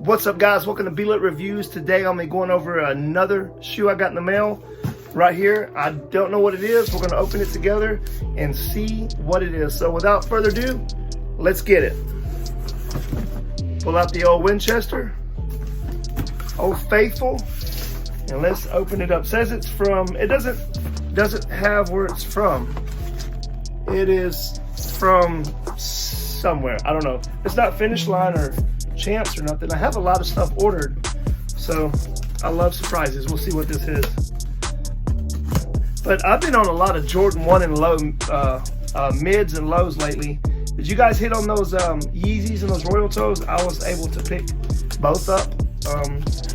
What's up, guys? Welcome to B-Lit Reviews. Today I'm gonna be going over another shoe I got in the mail right here. I don't know what it is. We're gonna open it together and see what it is. So without further ado, let's get it. Pull out the old Winchester, Old Faithful, and let's open it up. It says it's from, it doesn't have where it's from. It is from somewhere, I don't know. It's not Finish Line or Champs or nothing. I have a lot of stuff ordered, so I love surprises. We'll see what this is. But I've been on a lot of Jordan 1 and low mids and lows lately. Did you guys hit on those Yeezys and those Royal Toes? I was able to pick both up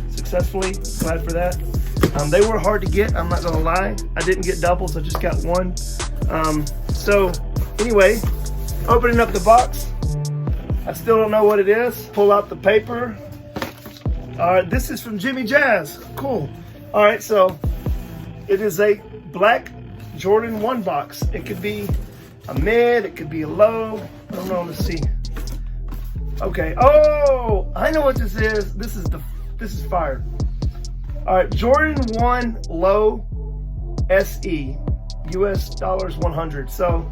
successfully. Glad for that. They were hard to get, I'm not gonna lie. I didn't get doubles, I just got one. So anyway, opening up the box. I still don't know what it is. Pull out the paper. All right, this is from Jimmy Jazz. Cool. All right, so it is a black Jordan 1 box. It could be a mid, it could be a low. I don't know, let's see. Okay, oh, I know what this is. This is fire. All right, Jordan 1 low SE, US dollars 100. So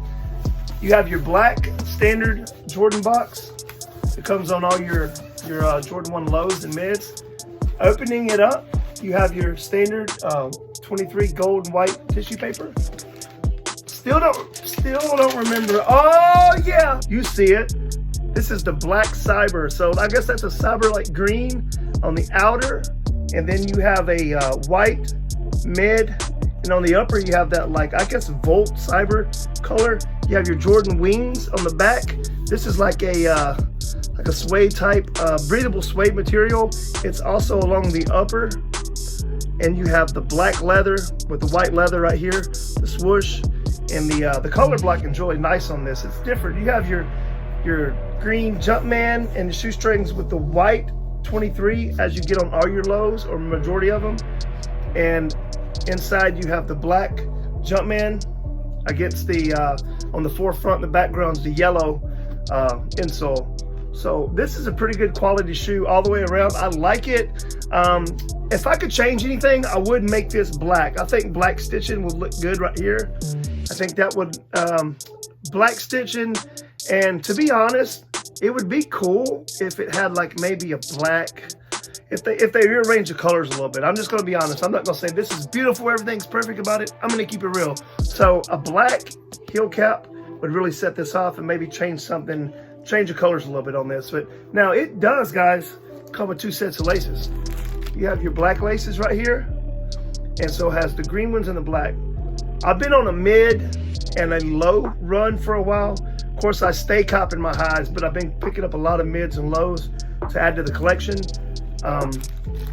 you have your black standard Jordan box. It comes on all your Jordan 1 lows and mids. Opening it up, you have your standard 23 gold and white tissue paper. Still don't remember. Oh yeah, you see it. This is the black cyber. So I guess that's a cyber like green on the outer, and then you have a white mid, and on the upper you have that like I guess Volt cyber color. You have your Jordan wings on the back. This is like a suede type, breathable suede material. It's also along the upper, and you have the black leather with the white leather right here, the swoosh, and the color blocking is really nice on this. It's different. You have your green Jumpman and the shoestrings with the white 23 as you get on all your lows or majority of them, and inside you have the black Jumpman against the on the forefront. The background's the yellow insole. So this is a pretty good quality shoe all the way around. I like it. If I could change anything, I would make this black. I think black stitching would look good right here. I think that would, black stitching, and to be honest, it would be cool if it had like maybe a black, if they rearrange the colors a little bit. I'm just gonna be honest. I'm not gonna say this is beautiful, everything's perfect about it. I'm gonna keep it real. So a black heel cap would really set this off and maybe change something, change the colors a little bit on this. But now it does, guys, come with 2 sets of laces. You have your black laces right here, and so it has the green ones and the black. I've been on a mid and a low run for a while. Of course, I stay copping my highs, but I've been picking up a lot of mids and lows to add to the collection.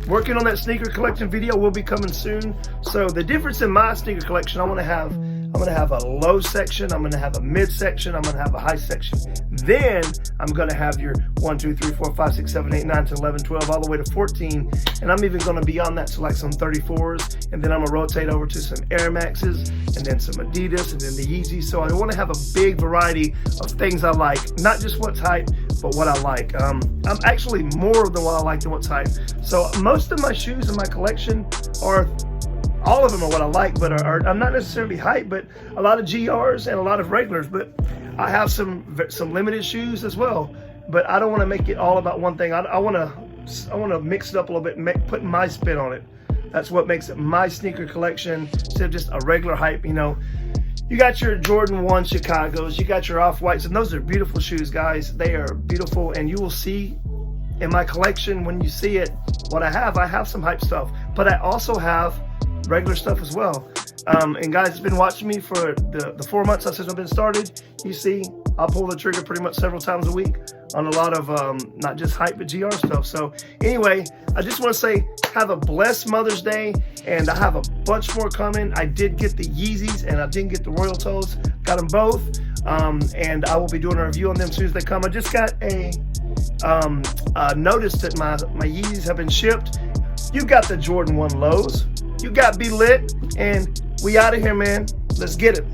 Working on that sneaker collection video will be coming soon. So the difference in my sneaker collection, I'm gonna have a low section, I'm gonna have a mid section, I'm gonna have a high section. Then I'm gonna have your 1, 2, 3, 4, 5, 6, 7, 8, 9, 10, 11, 12, all the way to 14. And I'm even gonna be on that to like some 34s. And then I'm gonna rotate over to some Air Maxes, and then some Adidas, and then the Yeezys. So I wanna have a big variety of things I like, not just what's hype, but what I like. I'm actually more than what I like than what's hype. So most of my shoes in my collection are, all of them are what I like, but I'm not necessarily hype, but a lot of GRs and a lot of regulars. But I have some limited shoes as well. But I don't want to make it all about one thing. I want to mix it up a little bit, put my spin on it. That's what makes it my sneaker collection instead of just a regular hype. You know, you got your Jordan 1 Chicagos, you got your Off-Whites, and those are beautiful shoes, guys. They are beautiful, and you will see in my collection when you see it what I have some hype stuff, but I also have regular stuff as well. And guys, it's been watching me for the 4 months since I've been started. You see, I'll pull the trigger pretty much several times a week on a lot of not just hype but GR stuff. So anyway, I just want to say have a blessed Mother's Day, and I have a bunch more coming. I did get the Yeezys and I didn't get the Royal Toes. Got them both, and I will be doing a review on them as soon as they come. I just got a notice that my Yeezys have been shipped. You got the Jordan 1 lows, you got B-Lit, and we out of here, man. Let's get it.